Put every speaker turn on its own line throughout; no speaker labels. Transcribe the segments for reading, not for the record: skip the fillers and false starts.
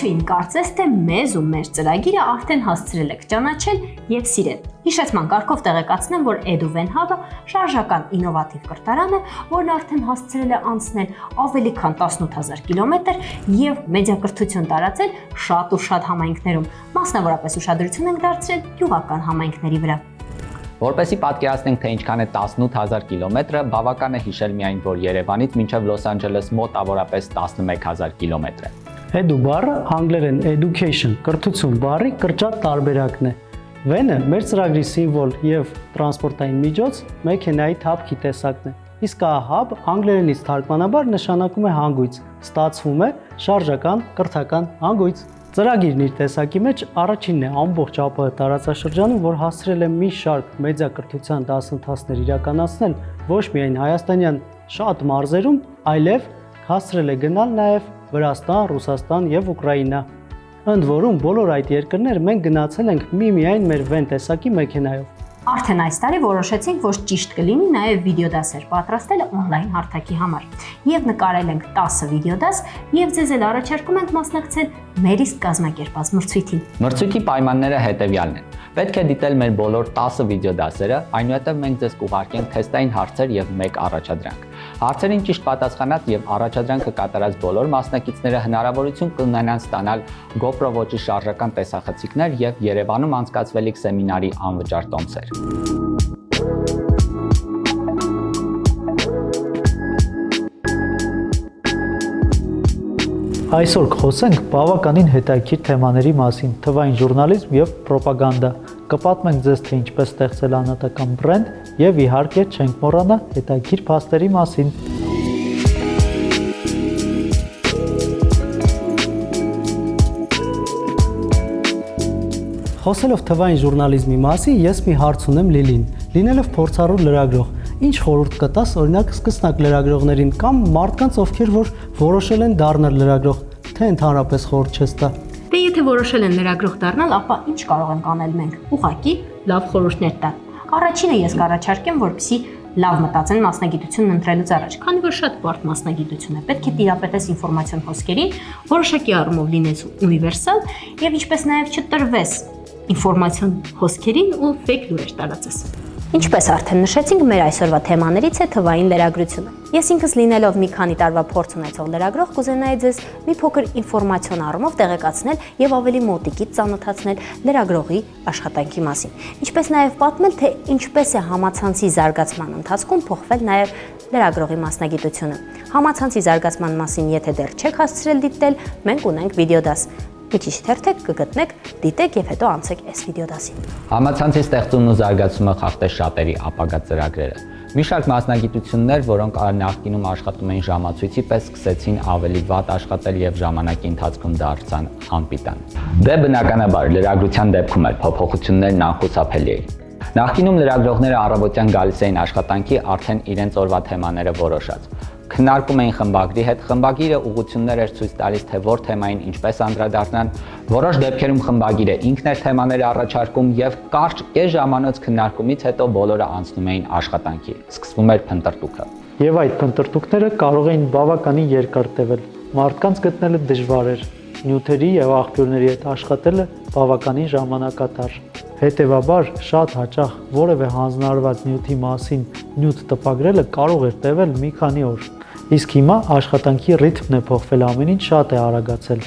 Ինչու իմ կարծես թե մեզ ու մեր ծրագիրը արդեն հասցրել եք ճանաչել եւ սիրել։ Հիշեցման կարգով տեղեկացնեմ, որ EduVen Hub-ը շարժական ինովատիվ կրթարան է, որն արդեն հասցրել է անցնել ավելի քան 18000 կիլոմետր եւ մեդիակրթություն տարածել շատ ու շատ համայնքներում։ Մասնավորապես ուշադրություն ենք դարձրել գյուղական համայնքների վրա։
Որպեսզի պատկերացնենք, թե ինչքան է 18000 կիլոմետրը, բավական է հիշել միայն, որ Երևանից մինչև Լոս Անջելես մոտավորապես 11000 կիլոմետր է։
Edu բառը անգլերեն education, կրթություն բառի կրճատ տարբերակն է։ Վենը մեր ծրագրի սիմվոլ եւ տրանսպորտային միջոց մեքենայի թափքի տեսակն է։ Իսկ hub անգլերենից թարգմանաբար նշանակում է հանգույց, ստացվում է շարժական կրթական հանգույց։ Ծրագիրն իր տեսակի մեջ առաջինն է ամբողջ ԱՊՀ տարածաշրջանում, որ հասցրել է մի շարք մեդիակրթության դասընթացներ իրականացնել ոչ միայն հայաստանյան շատ մարզերում, այլև հասցրել է գնալ նաև Վրաստան, Ռուսաստան եւ Ուկրաինա։ Ընդ որում բոլոր այդ երկրներ մենք գնացել ենք միմիայն մեր վեն տեսակի մեքենայով։
Արդեն այս տարի որոշեցինք, որ ճիշտ կլինի նաև վիդեոդասեր պատրաստել օնլայն հարթակի համար։ Եվ նկարել ենք 10 վիդեոդաս եւ ձեզ էլ առաջարկում ենք մասնակցել մեր իսկ կազմակերպած մրցույթին։
Մրցույթի պայմանները հետևյալն են։ Պետք է դիտել մեր բոլոր 10 վիդեոդասերը, այնուհետև մենք ձեզ կուղարկենք թեստային հարցեր եւ 1 առաջադրանք։ Հարցերին ճիշտ պատասխանած եւ առաջադրանքը կատարած բոլոր մասնակիցները հնարավորություն կունենան ստանալ GoPro Watch-ի շարժական տեսախցիկներ եւ Երևանում անցկացվելիք սեմինարի անվճար տոմսեր։
Այսօր կխոսենք բավականին հետաքրքիր թեմաների մասին՝ թվային ժուրնալիզմ եւ պրոպագանդա։ Կպատմենք ձեզ, թե ինչպես ստեղծել անհատական բրենդ եւ իհարկե չենք մոռանա հետաքրքիր փաստերի մասին։ Խոսելով թվային ժուրնալիզմի մասին, ես մի հարց ունեմ Լիլին։ Լինելով փորձառու լրագրող, ինչ խորհուրդ կտաս օրինակ սկսնակ լրագրողներին կամ մարդկանց, ովքեր որ որոշել են դառնալ լրագրող, թե ընդհանրապես խորհուրդ չես տա։
Դե եթե որոշել են լրագրող դառնալ, ապա ինչ կարող ենք անել մենք։ Ուղղակի լավ խորհուրդներ տալ։ Առաջինը ես կառաջարկեմ, որպեսզի լավ մտածեն մասնագիտությունն ընտրելուց առաջ, քանի որ շատ բարդ մասնագիտություն է։ Պետք է տիրապետես ինֆորմացիոն հոսքերին, որոշակի առումով լինես ունիվերսալ եւ ինչպես նաեւ չտրվես ինֆորմացիոն հոսքերին ու ֆեյք լուրեր տարածես։ Ինչպես արդեն նշեցինք, մեր այսօրվա թեմաներից է թվային լրագրությունը։ Ես ինքս լինելով մի քանի տարվա փորձ ունեցող լրագրող կուզենայի ձեզ մի փոքր ինֆորմացիոն առումով տեղեկացնել եւ ավելի մոտիկից ծանոթացնել լրագրողի աշխատանքի մասին։ Ինչպես նաեւ պատմել, թե ինչպես է համացանցի զարգացման ընթացքում փոխվել նաեւ լրագրողի մասնագիտությունը։ Համացանցի զարգացման մասին եթե դեռ չեք հասցրել դիտել, մենք ունենք վիդեոդաս։ Մի քիչ թերթեք, կգտնեք, դիտեք եւ հետո անցեք այս վիդեոդասին։
Համացանցի ստեղծումն ու զարգացումը խախտեց շատերի ապագա ծրագրերը։ Մի շարք մասնագիտություններ, որոնք նախկինում աշխատում էին ժամացույցի պես, սկսեցին ավելի վատ աշխատել եւ ժամանակի ընթացքում դարձան անպիտան։ Դե բնականաբար լրագրության դեպքում էլ փոփոխություններն անխուսափելի էին։ Նախկինում լրագրողները առավոտյան գալիս էին աշխատանքի արդեն իրենց օրվա թեմաները որոշած։ Քննարկում էին խմբագրի հետ, խմբագիրը ուղղություններ էր ցույց տալիս, թե որ թեմային ինչպես անդրադառնան, որոշ դեպքերում խմբագիրը ինքն էր թեմաները առաջարկում եւ կարճ կես ժամանոց քննարկումից հետո բոլորը անցնում էին աշխատանքի։ Սկսվում էր փնտրտուքը։
Եվ այդ փնտրտուքները կարող էին բավականին երկար տևել։ Մարդկանց գտնելը դժվար էր։ Նյութերի եւ աղբյուրների հետ աշխատելը բավականին ժամանակատար։ Հետևաբար շատ հաճախ որևէ հանձնարարված նյութի մասին նյութ տպագրելը կարող էր տևել մի քանի օր։ Իսկ հիմա աշխատանքի ռիթմն է փոխվել, ամեն ինչ շատ է արագացել։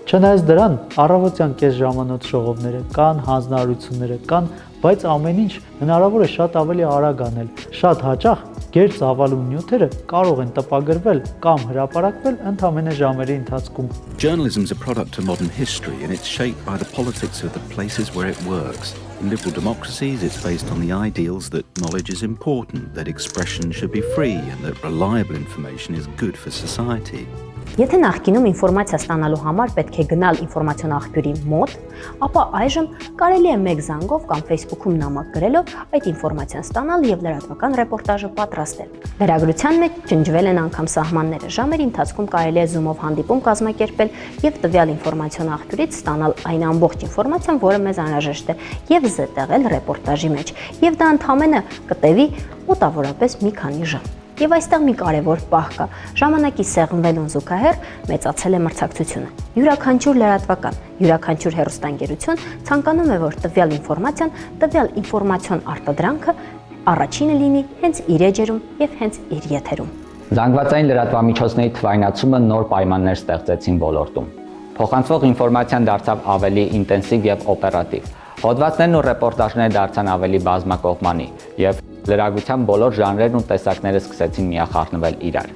Չնայած դրան, առավոտյան կես ժամանոց ժողովները կան, հանձնարարությունները կան, բայց ամեն ինչ հնարավոր է շատ ավելի արագ անել։ Շատ հաճախ գերծավալուն նյութերը կարող են տպագրվել կամ հրապարակվել ընդամենը ժամերի ընթացքում։
Journalism is a product of modern history and it's shaped by the politics of the places where it works. In liberal democracies, it's based on the ideals that knowledge is important, that expression should be free and that reliable information is good for society.
Եթե նախկինում ինֆորմացիա ստանալու համար պետք է գնալ ինֆորմացիոն աղբյուրի մոտ, ապա այժմ կարելի է մեկ զանգով կամ Facebook-ում նամակ գրելով այդ ինֆորմացիան ստանալ եւ լրատվական ռեպորտաժը պատրաստել։ Լրագրության մեջ ջնջվել են անգամ սահմանները։ Ժամերի ընթացքում կարելի է Zoom-ով հանդիպում կազմակերպել եւ տվյալ ինֆորմացիոն աղբյուրից ստանալ այն ամբողջ ինֆորմացիան, որը մեզ անհրաժեշտ է, եւ զետեղել ռեպորտաժի մեջ։ Եվ դա ընդամենը կտևի մոտավորապես մի քանի ժամ։ Եվ այստեղ մի կարևոր պահ կա։ Ժամանակի սեղմվելուն զուգահեռ մեծացել է մրցակցությունը։ Յուրաքանչյուր լրատվական, յուրաքանչյուր հեռուստաընկերություն ցանկանում է, որ տվյալ ինֆորմացիան, տվյալ ինֆորմացիոն արտադրանքը առաջինը լինի հենց իր էջերում եւ հենց իր եթերում։
Զանգվածային լրատվամիջոցների թվայնացումը նոր պայմաններ ստեղծեցին ոլորտում։ Փոխանցվող ինֆորմացիան դարձավ ավելի ինտենսիվ եւ օպերատիվ։ Հոդվածներն ու ռեպորտաժները դարձան ավելի բազմակողմանի եւ լրագրության բոլոր ժանրերն ու տեսակները սկսեցին միախառնվել իրար։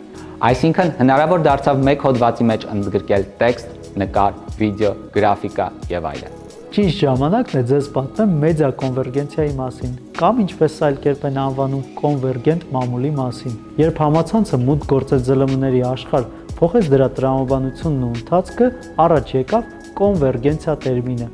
Այսինքն հնարավոր դարձավ մեկ հոդվածի մեջ ընդգրկել տեքստ, նկար, վիդեո, գրաֆիկա եւ այլն։
Ճիշտ ժամանակն է ձեզ պատմեմ մեդիա կոնվերգենցիայի մասին, կամ ինչպես այլ կերպ են անվանում կոնվերգենտ մամուլի մասին։ Երբ համացանցը մուտք գործեց ԶԼՄ-ների աշխարհ, փոխեց դրա տրամաբանությունն ու ընթացքը, առաջ եկավ կոնվերգենցիա տերմինը։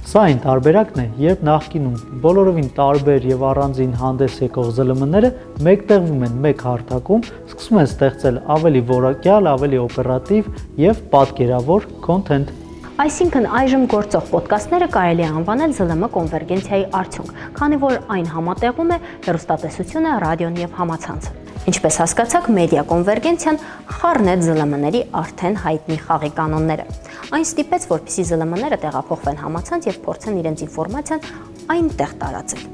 Սա այն տարբերակն է, երբ նախկինում բոլորովին տարբեր եւ առանձին հանդես եկող ԶԼՄ-ները մեկտեղվում են մեկ հարթակում, սկսում են ստեղծել ավելի որակյալ, ավելի օպերատիվ եւ պատկերավոր քոնթենթ։
Այսինքն այժմ գործող ոդկասթները կարելի է անվանել ԶԼՄ կոնվերգենցիայի արդյունք, քանի որ այն համատեղում է հեռուստատեսությունը, ռադիոն եւ համացանցը։ Ինչպես հասկացաք, մեդիա կոնվերգենցիան խառնեց ԶԼՄ-ների արդեն հայտնի խաղի կանոնները։ Այն ստիպեց, որպեսզի ԶԼՄ-ները տեղափոխվեն համացանց եւ փորձեն իրենց ինֆորմացիան այնտեղ տարածել։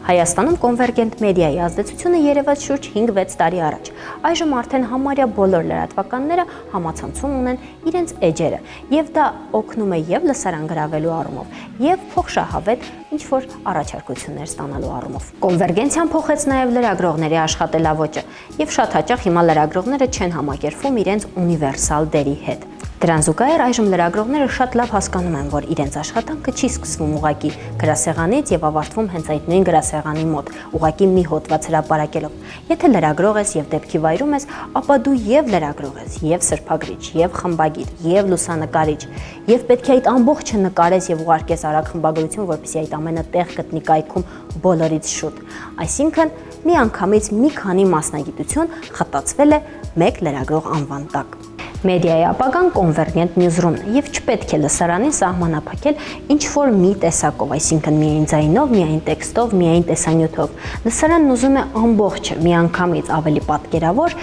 Հայաստանում կոնվերգենտ մեդիայի ազդեցությունը երևաց շուրջ 5-6 տարի առաջ։ Այժմ արդեն համարյա բոլոր լրատվականները համացանցում ունեն իրենց էջերը, եւ դա օգնում է եւ լսարան գրավելու առումով, եւ փոխշահավետ ինչ-որ առաջարկություններ ստանալու առումով։ Կոնվերգենցիան փոխեց նաեւ լրագրողների աշխատելավոճը, եւ շատ հաճախ հիմա լրագրողները չեն համակերպվում իրենց ունիվերսալ դերի հետ։ Դրան զուգահեռ այժմ լրագրողները շատ լավ հասկանում են, որ իրենց աշխատանքը չի սկսվում ուղակի գրասեղանից եւ ավարտվում հենց այդ նույն գրասեղանի մոտ, ուղակի մի հոդված հրապարակելով։ Եթե լրագրող ես եւ դեպքի վայրում ես, ապա դու եւ լրագրող ես, եւ սրբագրիչ, եւ խմբագիր, եւ լուսանկարիչ, եւ պետք է այդ ամբողջը նկարես եւ ուղարկես արագ խմբագրություն, որպեսզի այդ ամենը տեղ գտնի կայքում բոլորից շուտ։ Այսինքն միանգամից մի քանի մասնագիտություն խտացվել է մեկ լրագրող անվան տակ։ Մեդիայի ապագան կոնվերգենտ նյուզրումն է եւ չպետք է լսարանին սահմանափակել ինչ-որ մի տեսակով, այսինքն միայն ձայնով, միայն տեքստով, միայն տեսանյութով։ Լսարանն ուզում է ամբողջը միանգամից ավելի պատկերավոր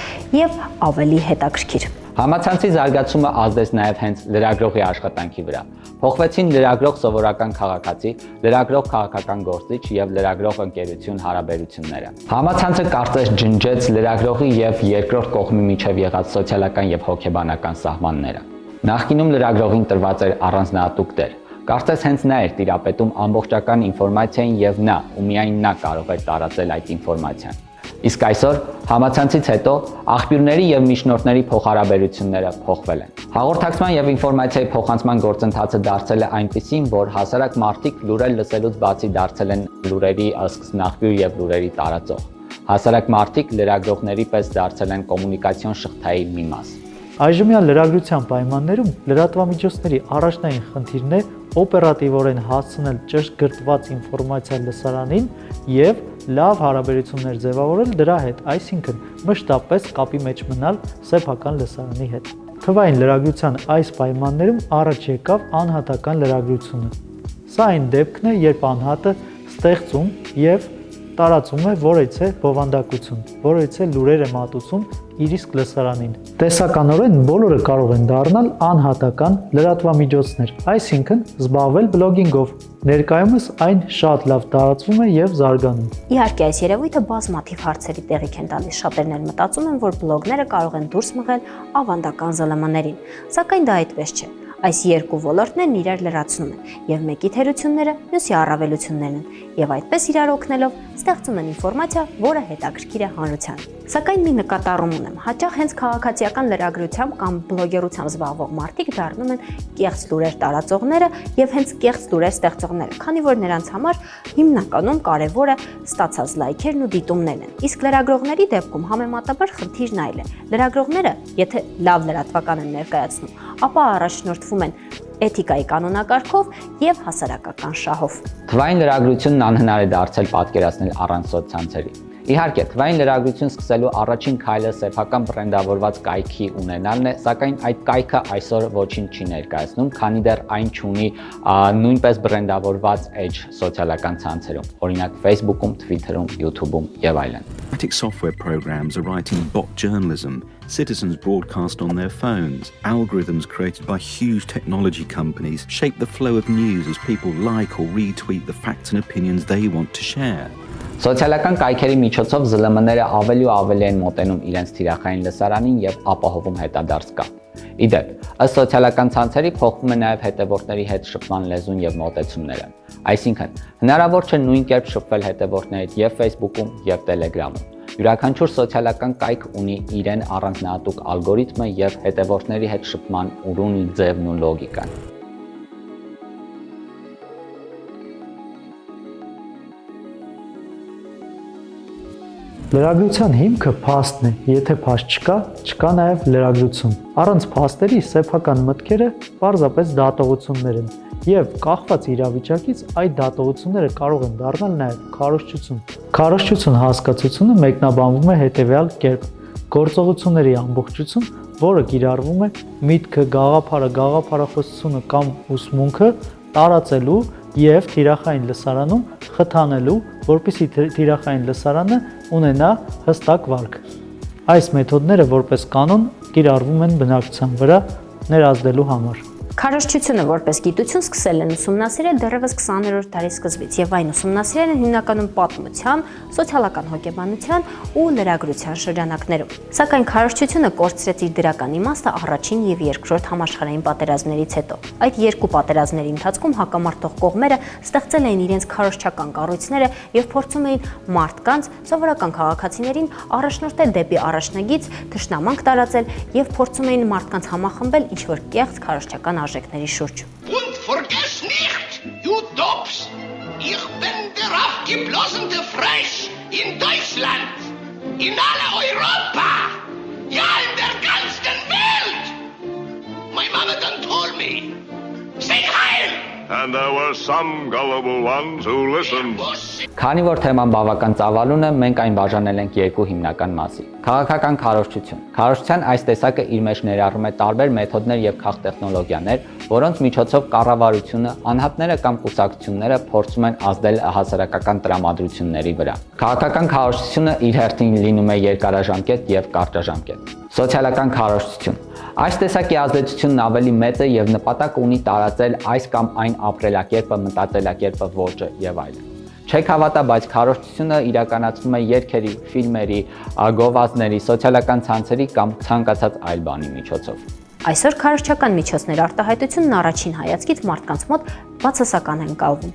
եւ ավելի հետաքրքիր։
Համացանցի զարգացումը ազդեց նաև հենց լրագրողի աշխատանքի վրա։ Փոխվեցին լրագրող սովորական քաղաքացի, լրագրող քաղաքական գործիչ եւ լրագրող ընկերություն հարաբերությունները։ Համացանցը կարծես ջնջեց լրագրողի եւ երկրորդ կողմի միջև եղած սոցիալական եւ հոգեբանական սահմանները։ Նախկինում լրագրողին տրված էր առանձնահատուկ դեր։ Կարծես հենց նա էր տիրապետում ամբողջական ինֆորմացիային եւ նա, ու միայն նա կարող էր տարածել այդ ինֆորմացիան։ Իսկ այսօր համացանցից հետո աղբյուրների եւ միջնորդների փոխհարաբերությունները փոխվել են։ Հաղորդակցման եւ ինֆորմացիայի փոխանցման գործընթացը դարձել է այնպիսին, որ հասարակ մարդիկ լուրեր լսելուց բացի դարձել են լուրերի սկզբնաղբյուր եւ լուրերի տարածող։ Հասարակ մարդիկ լրագրողների պես դարձել են կոմունիկացիոն շղթայի մի մաս։
Այժմյան լրագրության պայմաններում լրատվամիջոցների առաջնային խնդիրն է օպերատիվորեն հասցնել ճշգրտված ինֆորմացիա լսարանին եւ լավ հարաբերություններ ձևավորել դրա հետ, այսինքն մշտապես կապի մեջ մնալ սեփական լսարանի հետ։ Թվային լրագրության այս պայմաններում առաջ եկավ անհատական լրագրությունը։ Սա այն դեպքն է, երբ անհատը ստեղծում եւ տարածում է որևէ բովանդակություն, որևէ լուրեր է մատուցում իր իսկ լսարանին։ Տեսականորեն բոլորը կարող են դառնալ անհատական լրատվամիջոցներ, այսինքն զբաղվել բլոգինգով։ Ներկայումս այն շատ լավ տարածվում է եւ զարգանում։
Իհարկե, այս երևույթը բազմաթիվ հարցերի տեղիք են տալիս։ Շատերն էլ մտածում են, որ բլոգները կարող են դուրս մղել ավանդական ԶԼՄ-ներին, սակայն դա այդպես չէ։ Այս երկու ոլորտներն իրար լրացնում են, եւ մեկի թերությունները մյուսի առավելություններն են, եւ այդպես իրար օգնելով ստեղծում են ինֆորմացիա, որը հետաքրքիր է հանրությանը։ Սակայն մի նկատառում ունեմ, հաճախ հենց քաղաքացիական լրագրությամբ կամ բլոգերությամբ զբաղվող մարդիկ դառնում են կեղծ լուրեր տարածողները եւ հենց կեղծ լուրեր ստեղծողները, քանի որ նրանց համար հիմնականում կարևորը ստացած լայքերն ու դիտումներն են։ Իսկ լրագրողների դեպքում համեմատաբար խնդիրն այլ է։ Լրագրողները, եթե լավ լրատվական են ներկայացնում, ապա առաջնորդվում են էթիկայի կանոնակարգով եւ հասարակական շահով։
Թվային լրագրությունն անհնար է դարձել պատկերացնել առանց սոցցանցերի։ Իհարկե, թվային լրագրություն սկսելու առաջին քայլը սեփական բրենդավորված կայքի ունենալն է, սակայն այդ կայքը այսօր ոչինչ չի ներկայացնում, քանի դեռ այն չունի նույնպես բրենդավորված edge սոցիալական ցանցերում, օրինակ Facebook-ում, Twitter-ում, YouTube-ում եւ այլն։
Automatic software programs are writing bot journalism. Citizens broadcast on their phones. Algorithms created by huge technology companies shape the flow of news as people like or retweet the facts and opinions they want to share.
Սոցիալական կայքերի միջոցով ԶԼՄ-ները ավելի ու ավելի են մոտենում իրենց թիրախային լսարանին եւ ապահովում հետադարձ կապ։ Իդեպ, ըստ սոցիալական ցանցերի փոխվում է նաեւ հետևորդների հետ շփման լեզուն եւ մոտեցումները։ Այսինքն, հնարավոր չէ նույն կերպ շփվել հետևորդներից եւ Facebook-ում եւ Telegram-ում։ Յուրաքանչյուր սոցիալական կայք ունի իրեն առանձնահատուկ ալգորիթմը եւ հետևորդների հետ շփման ուրույն ձևն ու լոգիկան։
Լրագրության հիմքը փաստն է, եթե փաստ չկա, չկա նաև լրագրություն։ Առանց փաստերի սեփական մտքերը պարզապես դատողություններ են, եւ կախված իրավիճակից այդ դատողությունները կարող են դառնալ նաև քարոզչություն։ Քարոզչություն հասկացությունը մեկնաբանվում է հետևյալ կերպ. գործողությունների ամբողջություն, որը կիրառվում է միտքը, գաղափարախոսությունը կամ ուսմունքը տարածելու եւ թիրախային լսարանում խթանելու, որպեսզի թիրախային լսարանը ունենա հստակ վարք։ Այս մեթոդները որպես կանոն կիրառվում են բնակչության վրա ներազդելու համար։
Քարոզչությունը որպես գիտություն սկսել են ուսումնասիրել դեռևս 20-րդ դարի սկզբից եւ այն ուսումնասիրել են հիմնականում պատմության, սոցիալական հոգեբանության ու լրագրության շրջանակներում։ Սակայն քարոզչությունը կորցրեց իր դրական իմաստը առաջին եւ երկրորդ համաշխարհային պատերազմներից հետո։ Այդ երկու պատերազմների ընթացքում հակամարտող կողմերը ստեղծել էին իրենց քարոզչական կառույցները եւ փորձում էին մարդկանց, սովորական քաղաքացիներին առաջնորդել դեպի առաջնագիծ, թշնամանք տարածել եւ փորձում էին մարդկանց համախմբել ինչ-որ կեղծ քարոզչական արժեքների շուրջ։
Und vergiss nicht, you Dops, ich bin der abgeblasene Frisch in Deutschland, in alle Europa, ja in der ganzen Welt. My mother done told me, say Heil!
And there were some gullible ones who listened.
Քանի որ թեման բավական ծավալուն է, մենք այն բաժանել ենք երկու հիմնական մասի։ Քաղաքական քարոզչություն։ Քարոզչության այս տեսակը իր մեջ ներառում է տարբեր մեթոդներ եւ քաղտեխնոլոգիաներ, որոնց միջոցով կառավարությունը, անհատները կամ կուսակցությունները փորձում են ազդել հասարակական տրամադրությունների վրա։ Քաղաքական քարոզչությունը իր հերթին լինում է երկարաժամկետ եւ կարճաժամկետ։ Սոցիալական քարոզչություն։ Այս տեսակի ազդեցությունն ավելի մեծ է եւ նպատակ ունի տարածել այս կամ այն ապրելակերպը, մտածելակերպը, ոճը եւ այլն։ Չեք հավատա, բայց քարոզչությունը իրականացվում է երգերի, ֆիլմերի, գովազդների, սոցիալական ցանցերի կամ ցանկացած այլ բանի միջոցով։
Այսօր քարոզչական միջոցների արտահայտությունն առաջին հայացքից մարդկանց մոտ բացասական են կալվում,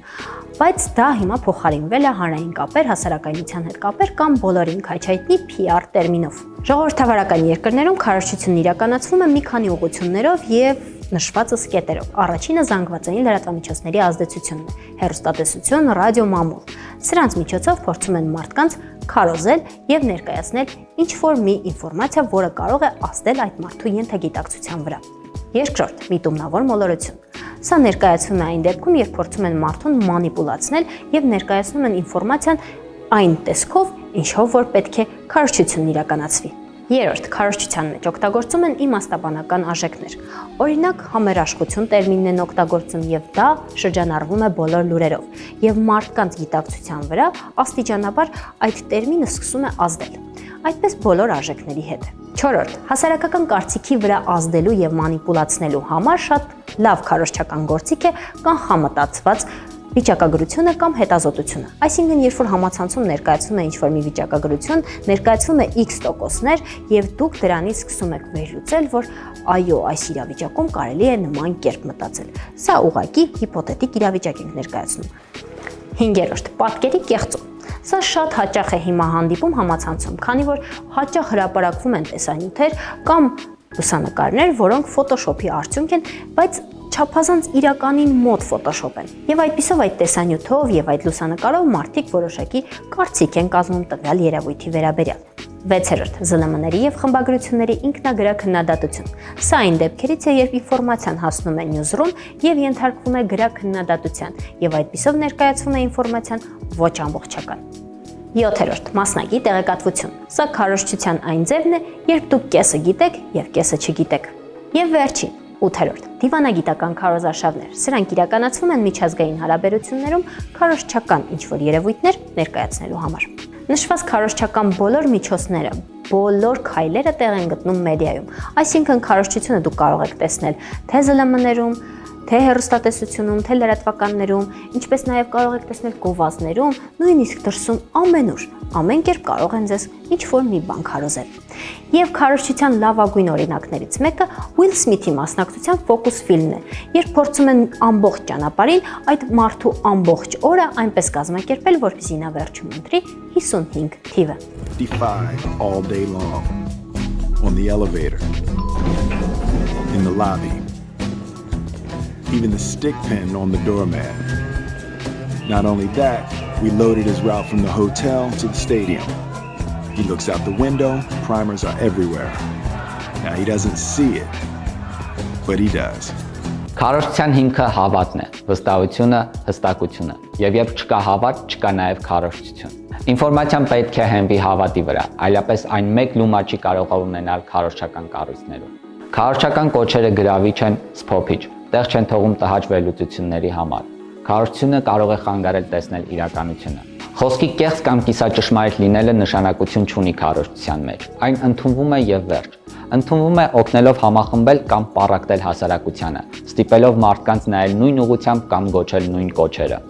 բայց դա հիմա փոխարինվել է հանրային կապեր, հասարակայնության հետ կապեր կամ բոլորին քայչայտնի PR տերմինով։ Ժողովրդավարական երկրներում քարոզչությունն իրականացվում է մի քանի ուղղություններով եւ նշվածս կետերով։ Առաջինը զանգվածային լրատվամիջոցների ազդեցությունն է՝ հեռուստատեսություն, ռադիո, մամուլ։ Սրանց միջոցով փորձում են մարդկանց քարոզել եւ ներկայացնել ինչ-որ մի ինֆորմացիա, որը կարող է ազդել այդ մարդու ենթագիտակցության վրա։ Երկրորդ՝ միտումնավոր մոլորություն։ Սա ներկայացվում է այն դեպքում, երբ փորձում են մարդուն մանիպուլացնել եւ ներկայացնում են ինֆորմացիան այն տեսքով, ինչով որ պետք է քարոզչությունն իրականացվի։ Երրորդ, քարոզչության մեջ օգտագործում են իմաստաբանական արժեքներ։ Օրինակ, համերաշխություն տերմինն են օգտագործում եւ դա շրջանառվում է բոլոր լուրերով, եւ մարդկանց գիտակցության վրա աստիճանաբար այդ տերմինը սկսում է ազդել։ Այդպես բոլոր արժեքների հետ։ Չորրորդ, հասարակական կարծիքի վրա ազդելու եւ մանիպուլացնելու համար շատ լավ քարոզչական գործիք է կանխամտածված վիճակագրությունը կամ հետազոտությունը։ Այսինքն, երբ որ համացանցում ներկայացվում է ինչ-որ մի վիճակագրություն, ներկայացվում է X% եւ դուք դրանից սկսում եք վերլուծել, որ այո, այս իրավիճակում կարելի է նման կերպ մտածել։ Սա ուղղակի հիպոթետիկ իրավիճակ ենք ներկայացնում։ 5. Պատկերի կեղծում։ Սա շատ հաճախ է հիմա հանդիպում համացանցում, քանի որ հաճախ հրապարակվում են տեսանյութեր կամ լուսանկարներ, որոնք Photoshop-ի արդյունք են, բայց չափազանց իրանին մոտ Photoshop են։ Եվ այդպիսով այդ տեսանյութով եւ այդ լուսանկարով մարդիկ որոշակի կարծիք են կազմում տվյալ երևույթի վերաբերյալ։ 6. ԶԼՄ-ների եւ խմբագրությունների ինքնագրա քննադատություն։ Սա այն դեպքերից է, երբ ինֆորմացիան հասնում է նյուզրում եւ ենթարկվում է գրաքննադատության, եւ այդպիսով ներկայացվում է ինֆորմացիան ոչ ամբողջական։ 7-րդ մասնակի տեղեկատվություն։ Սա քարոզչության այն ձևն է, երբ դուք կեսը գիտեք եւ կեսը չգիտեք։ Եվ վերջին, 8-րդ դիվանագիտական քարոզարշավներ։ Սրանք իրականացվում են միջազգային հարաբերություններում քարոզչական ինչ-որ երևույթներ ներկայացնելու համար։ Նշված քարոզչական բոլոր միջոցները, բոլոր քայլերը տեղ են գտնում մեդիայում։ Այսինքն քարոզչությունը դուք կարող եք տեսնել թե ԶԼՄ-ներում, թե հեռուստատեսությունում, թե լրատվականներում, ինչպես նաև կարող եք տեսնել գովազդներում, նույնիսկ դրսում ամենուր։ Ամեն կերպ կարող են ձեզ ինչ-որ մի բան քարոզել։ Եվ քարոզչության լավագույն օրինակներից մեկը Ուիլ Սմիթի մասնակցության Focus ֆիլմն է, երբ փորձում են ամբողջ ճանապարհին այդ մարդու ամբողջ օրը այնպես կազմակերպել, որպեսզի նա վերջում ընտրի 55 թիվը։
Defied all day long on the elevator, in the lobby, even the stick pin on the doormat. Not only that, we loaded his route from the hotel to the stadium. He looks out the window, primers are everywhere. Now he doesn't see it, but he does.
Քարոզչության հիմքը հավատն է, վստահությունը, հստակությունը, եւ երբ չկա հավատ, չկա նաեւ քարոզչություն։ Ինֆորմացիան պետք է հենվի հավատի վրա, այլապես այն մեկ լումա չի կարող ունենալ քարոզչական կառույցներում։ Քարոզչական կոչերը գրավիչ են, սփոփիչ, տեղ չեն թողում տհաճ վերլուծությունների համար։ Քարոզչությունը կարող է խանգարել տեսնել իրականությունը։ Խոսքի կեղծ կամ կիսաճշմարիտ լինելը նշանակություն չունի քարոզչության մեջ։ Այն ընդունվում է եւ վերջ։ Ընդունվում է օգնելով համախմբել կամ պառակտել հասարակությանը, ստիպելով մարդկանց նայել նույն ուղղությամբ կամ գոչել նույն կոչերը։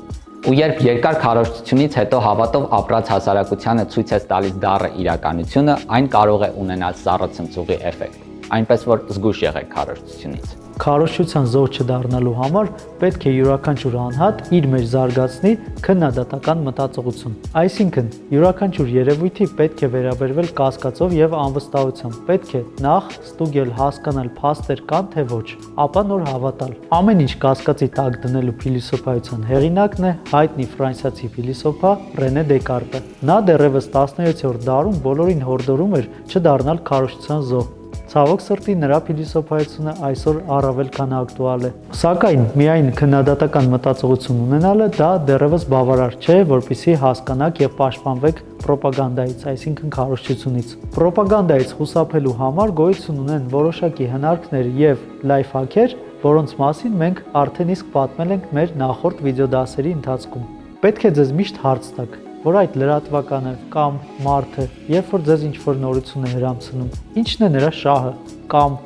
Ու երբ երկար քարոզչությունից հետո հավատով ապրած հասարակությանը ցույց է տալիս դառը իրականությունը, այն կարող է ունենալ սառը ցնցուղի էֆեկտ, այնպես որ զգույշ եղեք քարոզչությունից։
Քարոզչության զոհ չդառնալու համար պետք է յուրաքանչյուր անհատ իր մեջ զարգացնի քննադատական մտածողություն։ Այսինքն, յուրաքանչյուր երևույթի պետք է վերաբերվել կասկածով եւ անվստահությամբ։ Պետք է նախ ստուգել, հասկանալ փաստեր կան թե ոչ, ապա նոր հավատալ։ Ամեն ինչ կասկածի տակ դնելու փիլիսոփայության հեղինակն է հայտնի ֆրանսիացի փիլիսոփա Ռենե Դեկարտը։ Նա դեռևս 17-րդ դարում բոլորին հորդորում էր չդառնալ քարոզչության զոհ։ Ցավոք սրտի նրա փիլիսոփայությունը այսօր առավել քան ակտուալ է։ Սակայն միայն քննադատական մտածողություն ունենալը դա դեռևս բավարար չէ, որպեսզի հասկանաք եւ պաշտպանվեք ռոպագանդայից, այսինքն քարոզչությունից։ Ռոպագանդայից խուսափելու համար գոյություն ունեն որոշակի հնարքներ եւ լայֆհաքեր, որոնց մասին մենք արդեն իսկ պատմել ենք մեր նախորդ վիդեոդասերի ընթացքում։ Պետք է ձեզ միշտ հարց տաք, որ այդ լրատվականը կամ մարդը, երբ որ ձեզ ինչ-որ նորություն է հրամցնում, ինչն է նրա շահը, կամ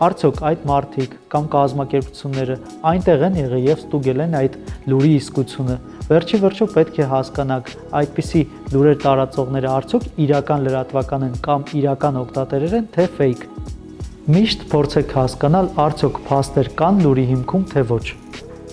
արդյոք այդ մարդիկ կամ կազմակերպությունները այնտեղ են եղել եւ ստուգել են այդ լուրի իսկությունը։ Վերջի վերջո պետք է հասկանաք, այդպիսի լուրեր տարածողները արդյոք իրական լրատվական են կամ իրական օգտատերեր են, թե fake։ Միշտ փորձեք հասկանալ, արդյոք փաստեր կան լուրի հիմքում, թե ոչ։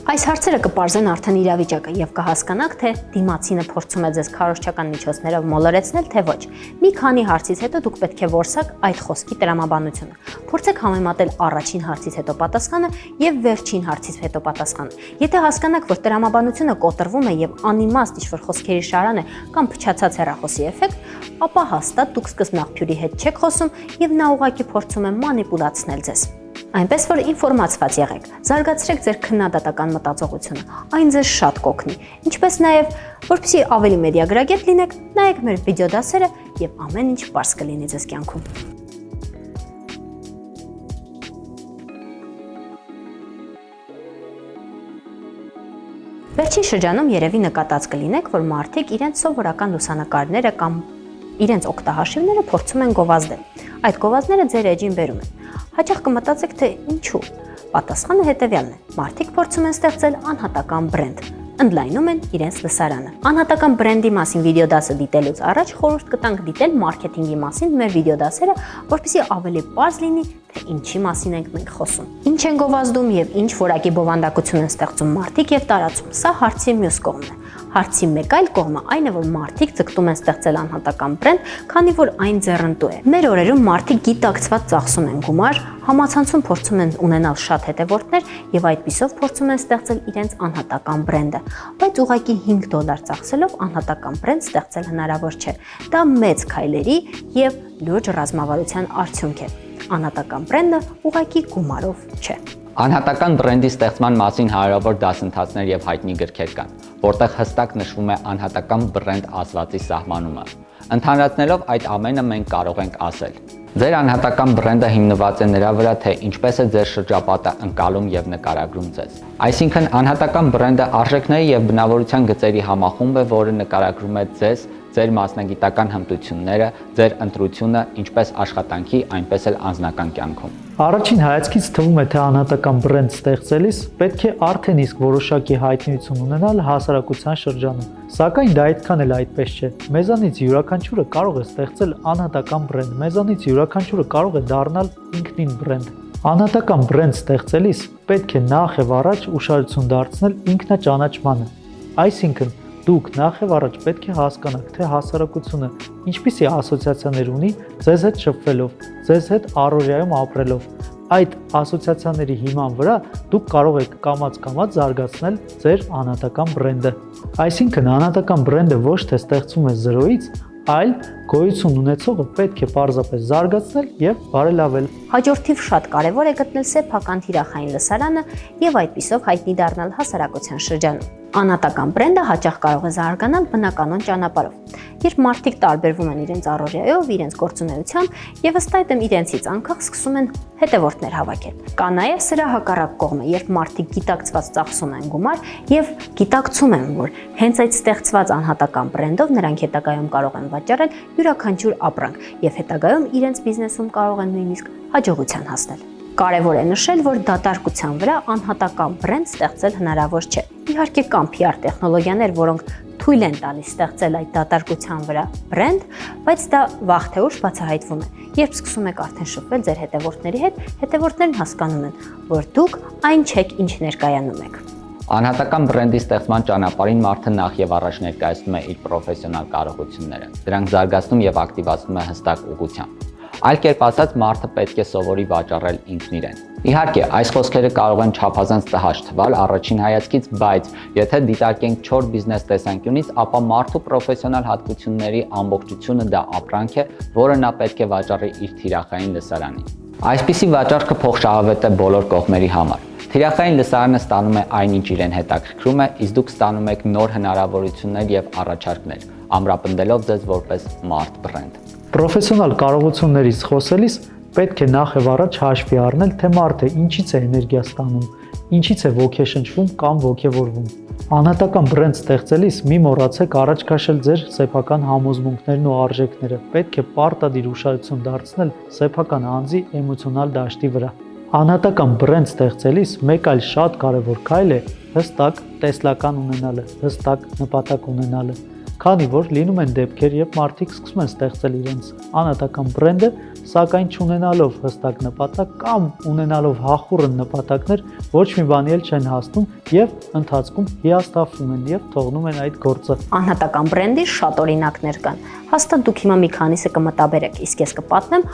Այս հարցերը կպարզեն արդեն իրավիճակը եւ կհասկանաք, թե դիմացինը փորձում է ձեզ քարոզչական միջոցներով մոլորեցնել, թե ոչ։ Մի քանի հարցից հետո դուք պետք է որսաք այդ խոսքի տրամաբանությունը։ Փորձեք համեմատել առաջին հարցից հետո պատասխանը եւ վերջին հարցից հետո պատասխանը։ Եթե հասկանաք, որ տրամաբանությունը կոտրվում է եւ անիմաստ ինչ-որ խոսքերի շարան է կամ փչացած հեռախոսի էֆեկտ, ապա հաստատ դուք սկզբնաղբյուրի հետ չեք խոսում եւ նա ուղղակի փորձում է մանիպուլացնել ձեզ։ Այնպես որ ինֆորմացված եղեք, զարգացրեք ձեր քննադատական մտածողությունը, այն ձեզ շատ կօգնի, ինչպես նաև, որպեսզի ավելի մեդիագրագետ լինեք, նայեք մեր վիդեոդասերը եւ ամեն ինչ պարզ կլինի ձեզ կյանքում։ Վերջին շրջանում երևի նկատած կլինեք, որ մարդիկ իրենց սովորական լուսանկարները կամ իրենց օգտահաշիվները փորձում են գովազդել։ Այդ գովազդները ձեր էջին բերում են։ Հաճախ կմտածեք, թե ինչու։ Պատասխանը հետևյալն է. մարդիկ փորձում են ստեղծել անհատական բրենդ, ընդլայնում են իրենց լսարանը։ Անհատական բրենդի մասին վիդեոդասը դիտելուց առաջ խորհուրդ կտանք դիտել մարքեթինգի մասին մեր վիդեոդասերը, որպեսզի ավելի պարզ լինի, թե ինչի մասին ենք մենք խոսում։ Ինչ են գովազդում եւ ինչ որակի բովանդակություն են ստեղծում մարդիկ եւ տարածում։ Սա հարցի մյուս կողմն է։ Հարցի մեկ այլ կողմը այն է, որ մարդիկ ձգտում են ստեղծել անհատական բրենդ, քանի որ այն ձեռնտու է։ Մեր օրերում մարդիկ գիտակցված ծախսում են գումար, համացանցում փորձում են ունենալ շատ հետևորդներ եւ այդպիսով փորձում են ստեղծել իրենց անհատական բրենդը, բայց ուղղակի $5 ծախսելով անհատական բրենդ ստեղծել հնարավոր չէ։ Դա մեծ քայլերի եւ լուրջ ռազմավարության արդյունք է։ Անհատական բրենդը ուղղակի գումարով չէ։
Անհատական բրենդի ստեղծման մասին հարյուրավոր դասընթացներ եւ հայտնի գրքեր կան, որտեղ հստակ նշվում է անհատական բրենդ ասվածի սահմանումը։ Ընդհանրացնելով այդ ամենը մենք կարող ենք ասել. Ձեր անհատական բրենդը հիմնված է նրա վրա, թե ինչպես է ձեր շրջապատը ընկալում եւ նկարագրում ձեզ։ Այսինքն անհատական բրենդը արժեքների եւ բնավորության գծերի համախումբ է, որը նկարագրում է ձեզ, ձեր մասնագիտական հմտությունները, ձեր ընտրությունը, ինչպես աշխատանքի, այնպես էլ անձնական կյանքում։
Առաջին հայացքից թվում է, թե անհատական բրենդ ստեղծելիս պետք է արդեն իսկ որոշակի հայտնիություն ունենալ հասարակության շրջանում։ Սակայն դա այդքան էլ այդպես չէ։ Մեզանից յուրաքանչյուրը կարող է ստեղծել անհատական բրենդ, մեզանից յուրաքանչյուրը կարող է դառնալ ինքնին բրենդ։ Անհատական բրենդ ստեղծելիս պետք է նախ եւ առաջ ուշադրություն դարձնել ինքնաճանաչմանը։ Այսինքն դուք նախ եւ առաջ պետք է հասկանաք, թե հասարակությունը ինչպիսի ասոցիացիաներ ունի ձեզ հետ շփվելով, ձեզ հետ առօրյայում ապրելով։ Այդ ասոցիացիաների հիման վրա դուք կարող եք կամաց-կամաց զարգացնել ձեր անհատական բրենդը։ Այսինքն անհատական բրենդը ոչ թե ստեղծվում է զրոյից, այլ գոյություն ունեցողը պետք է պարզապես զարգացնել եւ բարելավել։
Հաջորդիվ շատ կարևոր է գտնել սեփական թիրախային լսարանը եւ այդպիսով հայտնի դառնալ հասարակության շրջանում։ Անհատական բրենդը հաճախ կարող է զարգանալ բնականon ճանապարհով, երբ մարդիկ տարբերվում են իրենց առօրյայով, իրենց գործունեությամբ եւ ըստ այդմ իրենցից անկախ սկսում են հետևորդներ հավաքել։ Կա նաեւ սրա հակառակ կողմը, երբ մարդիկ գիտակցված ծախսում են գումար եւ գիտակցում են, որ հենց այդ ստեղծված անհատական բրենդով նրանք հետագայում կարող են վաճառել յուրաքանչյուր ապրանք եւ հետագայում իրենց բիզնեսում կարող են նույնիսկ հաջողության հասնել։ Կարևոր է նշել, որ դատարկության վրա անհատական բրենդ ստեղծել հնարավոր չէ։ Իհարկե կան PR տեխնոլոգիաներ, որոնք թույլ են տալիս ստեղծել այդ դատարկության վրա բրենդ, բայց դա վաղ թե ուշ բացահայտվում է։ Երբ սկսում եք արդեն շփվել ձեր հետևորդների հետ, հետևորդներն հասկանում են, որ դուք այն չեք, ինչ ներկայանում եք։
Անհատական բրենդի ստեղծման ճանապարհին մարդը նախ եւ առաջ ներկայացնում է իր պրոֆեսիոնալ կարողությունները։ Դրանք զարգացնում եւ ակտիվացնում է հստակ ուղղությամբ։ Այլ կերպ ասած, մարդը պետք է սովորի վաճառել ինքն իրեն։ Իհարկե, այս խոսքերը կարող են չափազանց տհաճ թվալ առաջին հայացքից, բայց եթե դիտարկենք չոր բիզնես տեսանկյունից, ապա մարդու պրոֆեսիոնալ հատկությունների ամբողջությունը դա ապրանք է, որը նա պետք է վաճառի իր թիրախային լսարանին։ Այսպիսի վաճառքը փոխշահավետ է բոլոր կողմերի համար։ Թիրախային լսարանը ստանում է այն, ինչ իրեն հետաքրքրում է, իսկ դուք ստանում եք նոր հնարավորություններ եւ առաջարկներ, ամրապնդելով ձեզ որպես մարդ բրենդ։
Պրոֆեսիոնալ կարողություններից խոսելիս պետք է նախ եւ առաջ հաշվի առնել, թե մարդը ինչից է էներգիա ստանում, ինչից է ոգեշնչվում կամ ոգևորվում։ Անհատական բրենդ ստեղծելիս մի մոռացեք առաջ քաշել ձեր սեփական համոզմունքներն ու արժեքները։ Պետք է պարտադիր ուշադրություն դարձնել սեփական անձի էմոցիոնալ դաշտի վրա։ Անհատական բրենդ ստեղծելիս մեկ այլ շատ կարևոր քայլ է հստակ տեսլական ունենալը, հստակ նպատակ ունենալը։ Քանի որ լինում են դեպքեր, երբ մարդիկ սկսում են ստեղծել իրենց անհատական բրենդը, սակայն չունենալով հստակ նպատակ կամ ունենալով հախուռն նպատակներ, ոչ մի բանի էլ չեն հասնում եւ ընթացքում հիասթափվում են եւ թողնում են այդ գործը։
Անհատական բրենդի շատ օրինակներ կան։ Հաստատ դուք հիմա մի քանիսը կմտաբերեք, իսկ ես կպատմեմ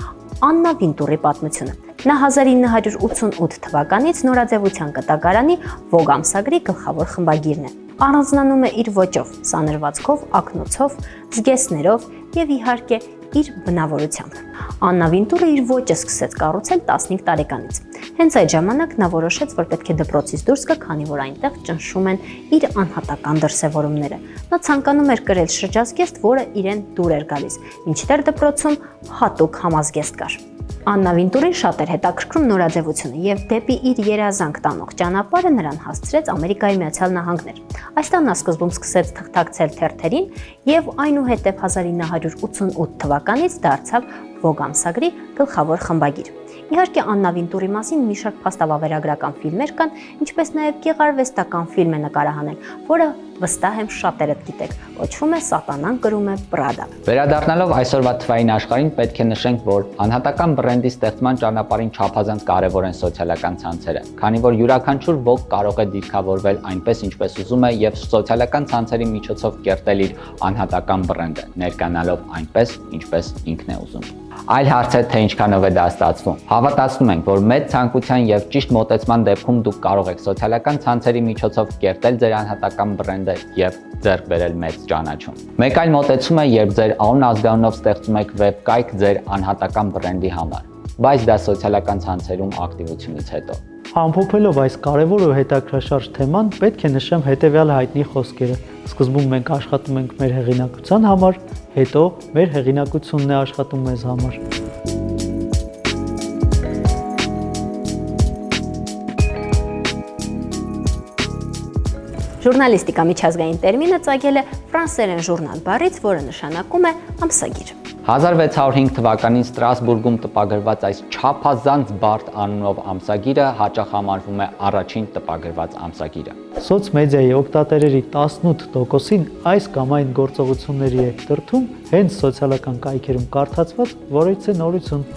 Աննա Վինտուրի պատմությունը։ Նա 1988 թվականից նորաձևության կտակարանի Vogue ամսագրի գլխավոր խմբագիրն է։ Առանձնանում է իր ոճով, սանրվածքով, ակնոցով, զգեստներով եւ իհարկե իր բնավորությամբ։ Աննա Վինտուրը իր ոճը սկսեց կառուցել 15 տարեկանից։ Հենց այդ ժամանակ նա որոշեց, որ պետք է դպրոցից դուրս գա, քանի որ այնտեղ ճնշում են իր անհատական դրսևորումները։ Նա ցանկանում էր կրել շրջազգեստ, որը իրեն դուր էր գալիս, մինչդեռ դպրոցում հատուկ համազգեստ կար։ Աննա Վինտուրին շատ էր հետաքրքրում նորաձևությունը եւ դեպի իր երազանք տանող ճանապարհը նրան հասցրեց Ամերիկայի Միացյալ Նահանգներ։ Այստեղ նա սկզբում սկսեց թղթակցել թերթերին եւ այնուհետեւ 1988 թվականից դարձավ Vogue ամսագրի գլխավոր խմբագիր։ Իհարկե Աննա Վինտուրի մասին մի շարք փաստավավերագրական ֆիլմեր կան, ինչպես նաև գեղարվեստական ֆիլմ է նկարահանել, որը վստահ եմ շատերդ գիտեք, կոչվում է Սատանան կրում է Պրադա։
Վերադառնալով այսօրվա թվային աշխարհին պետք է նշենք, որ անհատական բրենդի ստեղծման ճանապարհին չափազանց կարևոր են սոցիալական ցանցերը, քանի որ յուրաքանչյուր ոք կարող է դիրքավորվել այնպես, ինչպես ուզում է եւ սոցիալական ցանցերի միջոցով կերտել իր անհատական բրենդը, ներկայանալով այնպես, ինչպես ինքն է ուզում։ Այլ հարց է, թե ինչքանով է դա ստացվում։ Հավատացնում ենք, որ մեծ ցանկության եւ ճիշտ մոտեցման դեպքում դուք կարող եք սոցիալական ցանցերի միջոցով կերտել ձեր անհատական բրենդը եւ ձեռք բերել մեծ ճանաչում։ Մեկ այլ մոտեցում է, երբ ձեր անուն ազգանունով ստեղծում եք վեբկայք ձեր անհատական բրենդի համար, բայց դա սոցիալական ցանցերում ակտիվությունից հետո։
Ամփոփելով այս կարևոր ու հետաքրքրաշարժ թեման, պետք է նշեմ հետևյալ հայտնի խոսքերը։ Սկզբում մենք աշխատում ենք մեր հեղինակության համար, հետո մեր հեղինակությունն է աշխատում մեզ համար։
Ժուրնալիստիկա միջազգային տերմինը ծագել է ֆրանսերեն ժուրնալ բառից, որը նշանակում է ամսագիր։
1605 թվականին Ստրասբուրգում տպագրված այս չափազանց բարդ անունով ամսագիրը հաճախ համարվում է առաջին տպագրված ամսագիրը։
Սոցմեդիայի օգտատերերի 18%-ին այս կամ այն գործողությունների է դրդում հենց սոցիալական կայքերում կարդացված որևէ նորություն։